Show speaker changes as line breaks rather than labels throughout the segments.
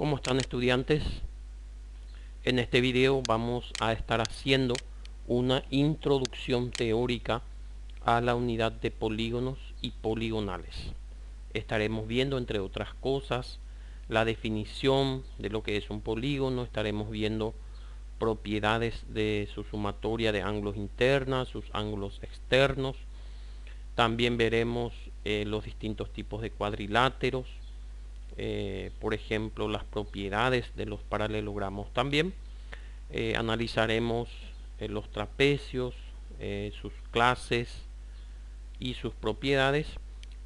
¿Cómo están, estudiantes? En este video vamos a estar haciendo una introducción teórica a la unidad de polígonos y poligonales. Estaremos viendo, entre otras cosas, la definición de lo que es un polígono. Estaremos viendo propiedades de su sumatoria de ángulos internos, sus ángulos externos. También veremos los distintos tipos de cuadriláteros. Por ejemplo, las propiedades de los paralelogramos. También analizaremos los trapecios, sus clases y sus propiedades,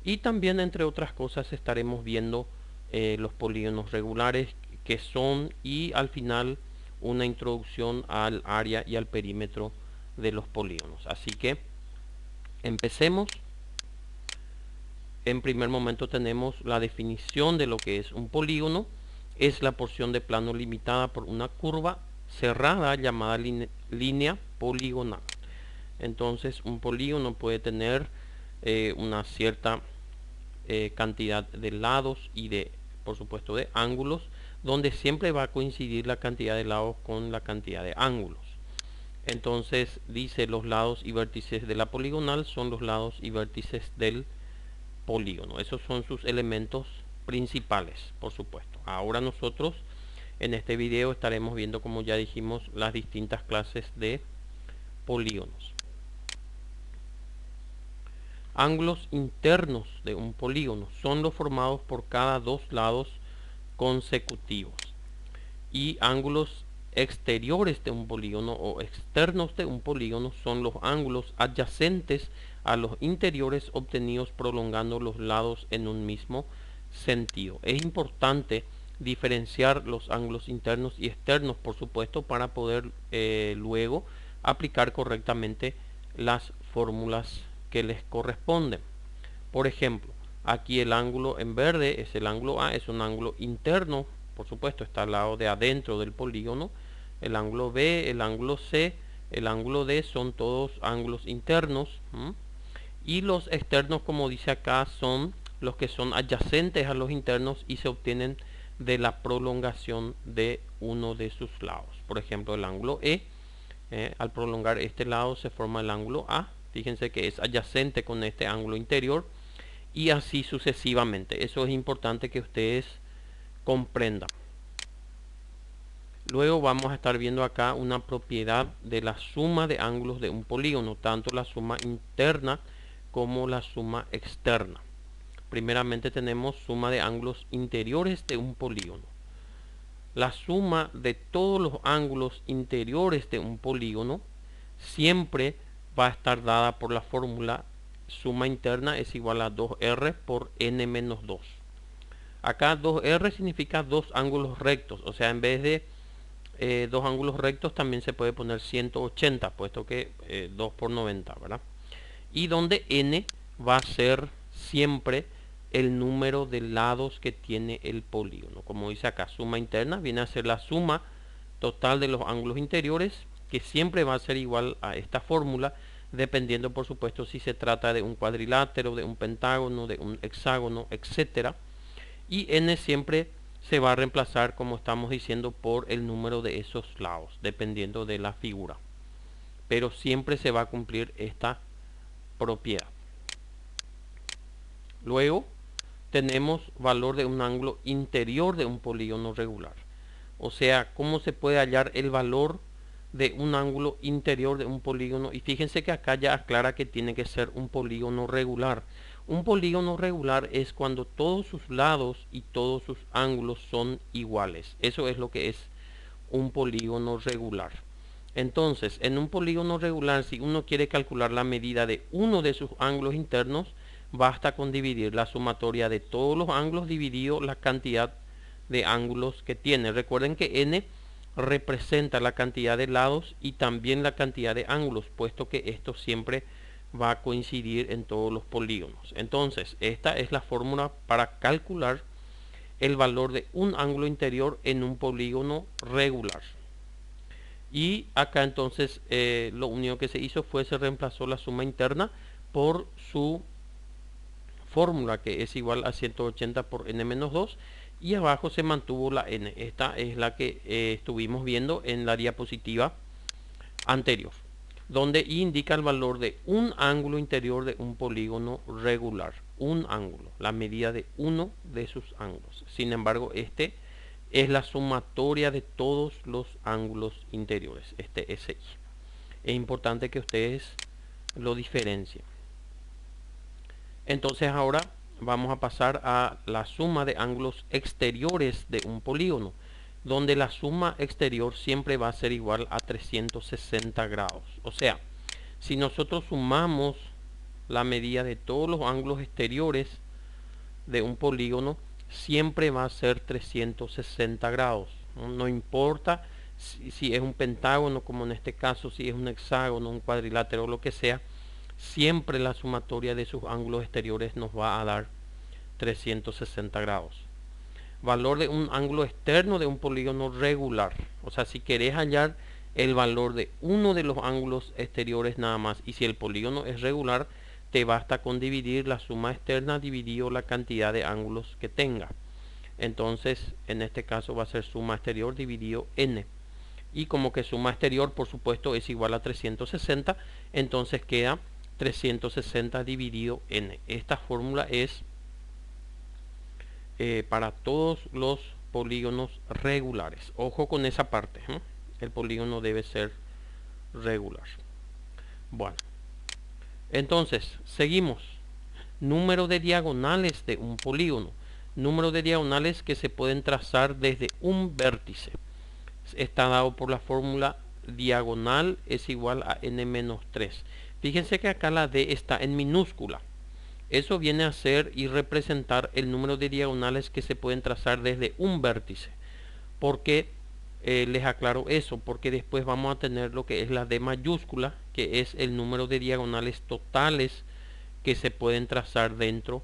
y también, entre otras cosas, estaremos viendo los polígonos regulares, que son, y al final una introducción al área y al perímetro de los polígonos. Así que empecemos. En primer momento tenemos la definición de lo que es un polígono. Es la porción de plano limitada por una curva cerrada llamada línea poligonal. Entonces, un polígono puede tener una cierta cantidad de lados y de, por supuesto, de ángulos, donde siempre va a coincidir la cantidad de lados con la cantidad de ángulos. Entonces dice: los lados y vértices de la poligonal son los lados y vértices del polígono. Esos son sus elementos principales, por supuesto. Ahora nosotros en este video estaremos viendo, como ya dijimos, las distintas clases de polígonos. Ángulos internos de un polígono son los formados por cada dos lados consecutivos, y ángulos exteriores de un polígono o externos de un polígono son los ángulos adyacentes a los interiores obtenidos prolongando los lados en un mismo sentido. Es importante diferenciar los ángulos internos y externos, por supuesto, para poder luego aplicar correctamente las fórmulas que les corresponden. Por ejemplo, aquí el ángulo en verde es el ángulo A, es un ángulo interno, por supuesto, está al lado de adentro del polígono. El ángulo B, el ángulo C, el ángulo D son todos ángulos internos. Y los externos, como dice acá, son los que son adyacentes a los internos y se obtienen de la prolongación de uno de sus lados. Por ejemplo, el ángulo E, al prolongar este lado se forma el ángulo A. Fíjense que es adyacente con este ángulo interior, y así sucesivamente. Eso es importante que ustedes comprendan. Luego vamos a estar viendo acá una propiedad de la suma de ángulos de un polígono, tanto la suma interna como la suma externa. Primeramente tenemos suma de ángulos interiores de un polígono. La suma de todos los ángulos interiores de un polígono siempre va a estar dada por la fórmula suma interna es igual a 2r por n menos 2. Acá 2r significa dos ángulos rectos, o sea, en vez de dos ángulos rectos también se puede poner 180, puesto que 2 por 90, ¿verdad? Y donde n va a ser siempre el número de lados que tiene el polígono. Como dice acá, suma interna viene a ser la suma total de los ángulos interiores, que siempre va a ser igual a esta fórmula, dependiendo, por supuesto, si se trata de un cuadrilátero, de un pentágono, de un hexágono, etcétera. Y n siempre se va a reemplazar, como estamos diciendo, por el número de esos lados, dependiendo de la figura. Pero siempre se va a cumplir esta propiedad. Luego tenemos valor de un ángulo interior de un polígono regular. O sea, cómo se puede hallar el valor de un ángulo interior de un polígono. Y fíjense que acá ya aclara que tiene que ser un polígono regular. Un polígono regular es cuando todos sus lados y todos sus ángulos son iguales. Eso es lo que es un polígono regular. Entonces, en un polígono regular, si uno quiere calcular la medida de uno de sus ángulos internos, basta con dividir la sumatoria de todos los ángulos dividido la cantidad de ángulos que tiene. Recuerden que n representa la cantidad de lados y también la cantidad de ángulos, puesto que esto siempre va a coincidir en todos los polígonos. Entonces, esta es la fórmula para calcular el valor de un ángulo interior en un polígono regular. Y acá entonces lo único que se hizo fue se reemplazó la suma interna por su fórmula, que es igual a 180 por n menos 2, y abajo se mantuvo la n. Esta es la que estuvimos viendo en la diapositiva anterior, donde indica el valor de un ángulo interior de un polígono regular. Un ángulo, la medida de uno de sus ángulos. Sin embargo, este es la sumatoria de todos los ángulos interiores, este SI. Es importante que ustedes lo diferencien. Entonces ahora vamos a pasar a la suma de ángulos exteriores de un polígono, donde la suma exterior siempre va a ser igual a 360 grados. O sea, si nosotros sumamos la medida de todos los ángulos exteriores de un polígono, siempre va a ser 360 grados. No importa si es un pentágono, como en este caso, si es un hexágono, un cuadrilátero o lo que sea, siempre la sumatoria de sus ángulos exteriores nos va a dar 360 grados. Valor de un ángulo externo de un polígono regular. O sea, si querés hallar el valor de uno de los ángulos exteriores nada más, y si el polígono es regular, te basta con dividir la suma externa dividido la cantidad de ángulos que tenga. Entonces, en este caso va a ser suma exterior dividido n. Y como que suma exterior, por supuesto, es igual a 360, entonces queda 360 dividido n. Esta fórmula es para todos los polígonos regulares. Ojo con esa parte, ¿eh? El polígono debe ser regular. Bueno, entonces seguimos. Número de diagonales de un polígono. Número de diagonales que se pueden trazar desde un vértice. Está dado por la fórmula diagonal es igual a n-3. Fíjense que acá la d está en minúscula. Eso viene a ser y representar el número de diagonales que se pueden trazar desde un vértice. ¿Por qué les aclaro eso? Porque después vamos a tener lo que es la d mayúscula, que es el número de diagonales totales que se pueden trazar dentro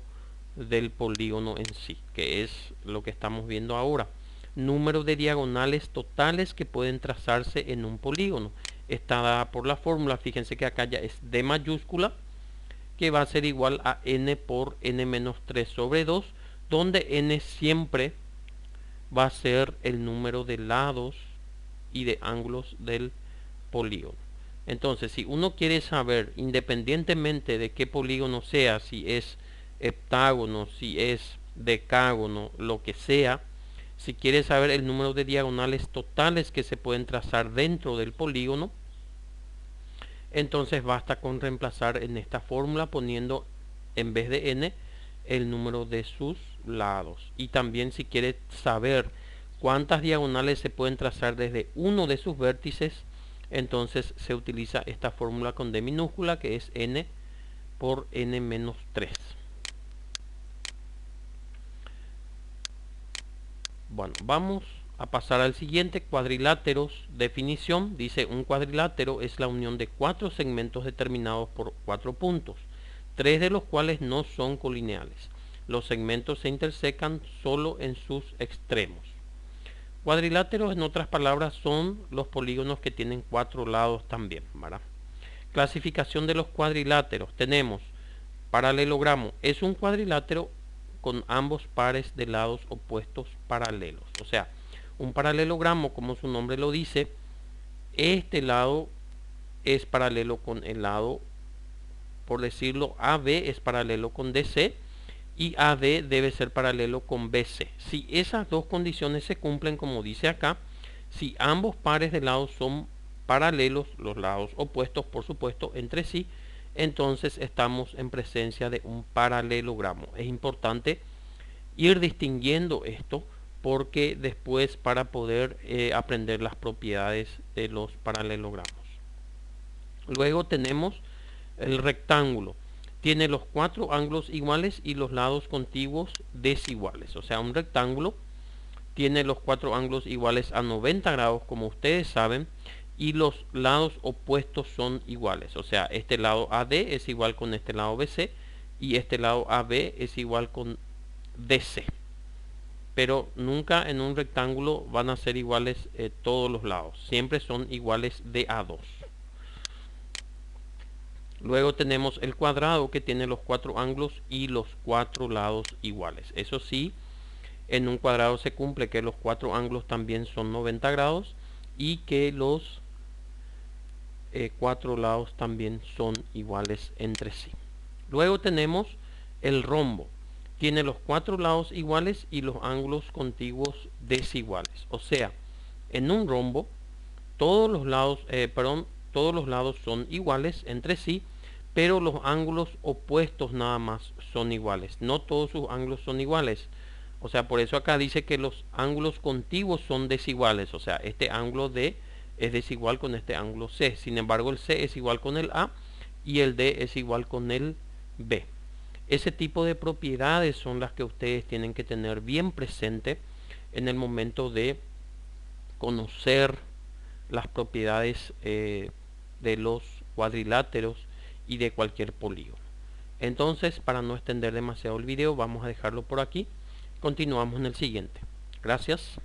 del polígono en sí, que es lo que estamos viendo ahora. Número de diagonales totales que pueden trazarse en un polígono. Está dada por la fórmula, fíjense que acá ya es d mayúscula, que va a ser igual a n por n-3 sobre 2, donde n siempre va a ser el número de lados y de ángulos del polígono. Entonces, si uno quiere saber, independientemente de qué polígono sea, si es heptágono, si es decágono, lo que sea, si quiere saber el número de diagonales totales que se pueden trazar dentro del polígono, entonces basta con reemplazar en esta fórmula poniendo en vez de n el número de sus lados. Y también si quiere saber cuántas diagonales se pueden trazar desde uno de sus vértices, entonces se utiliza esta fórmula con d minúscula, que es n por n-3. Bueno, vamos a pasar al siguiente. Cuadriláteros. Definición. Dice: un cuadrilátero es la unión de cuatro segmentos determinados por 4 puntos, 3 de los cuales no son colineales. Los segmentos se intersecan solo en sus extremos. Cuadriláteros, en otras palabras, son los polígonos que tienen 4 lados también, ¿verdad? Clasificación de los cuadriláteros. Tenemos paralelogramo. Es un cuadrilátero con ambos pares de lados opuestos paralelos. O sea, un paralelogramo, como su nombre lo dice, este lado es paralelo con el lado, por decirlo, AB es paralelo con DC, y AD debe ser paralelo con BC. Si esas dos condiciones se cumplen, como dice acá, si ambos pares de lados son paralelos, los lados opuestos por supuesto entre sí, entonces estamos en presencia de un paralelogramo. Es importante ir distinguiendo esto, porque después para poder aprender las propiedades de los paralelogramos. Luego tenemos el rectángulo. Tiene los 4 ángulos iguales y los lados contiguos desiguales. O sea, un rectángulo tiene los 4 ángulos iguales a 90 grados, como ustedes saben, y los lados opuestos son iguales. O sea, este lado AD es igual con este lado BC y este lado AB es igual con DC. Pero nunca en un rectángulo van a ser iguales todos los lados. Siempre son iguales de a 2. Luego tenemos el cuadrado, que tiene los 4 ángulos y los 4 lados iguales. Eso sí, En un cuadrado se cumple que los cuatro ángulos también son 90 grados y que los cuatro lados también son iguales entre sí. Luego tenemos el rombo. Tiene los cuatro lados iguales y los ángulos contiguos desiguales. O sea, en un rombo todos los lados, todos los lados son iguales entre sí, pero los ángulos opuestos nada más son iguales. No todos sus ángulos son iguales. O sea, por eso acá dice que los ángulos contiguos son desiguales. O sea, este ángulo D es desigual con este ángulo C. Sin embargo, el C es igual con el A y el D es igual con el B. Ese tipo de propiedades son las que ustedes tienen que tener bien presente en el momento de conocer las propiedades de los cuadriláteros y de cualquier polígono. Entonces, para no extender demasiado el video, vamos a dejarlo por aquí. Continuamos en el siguiente. Gracias.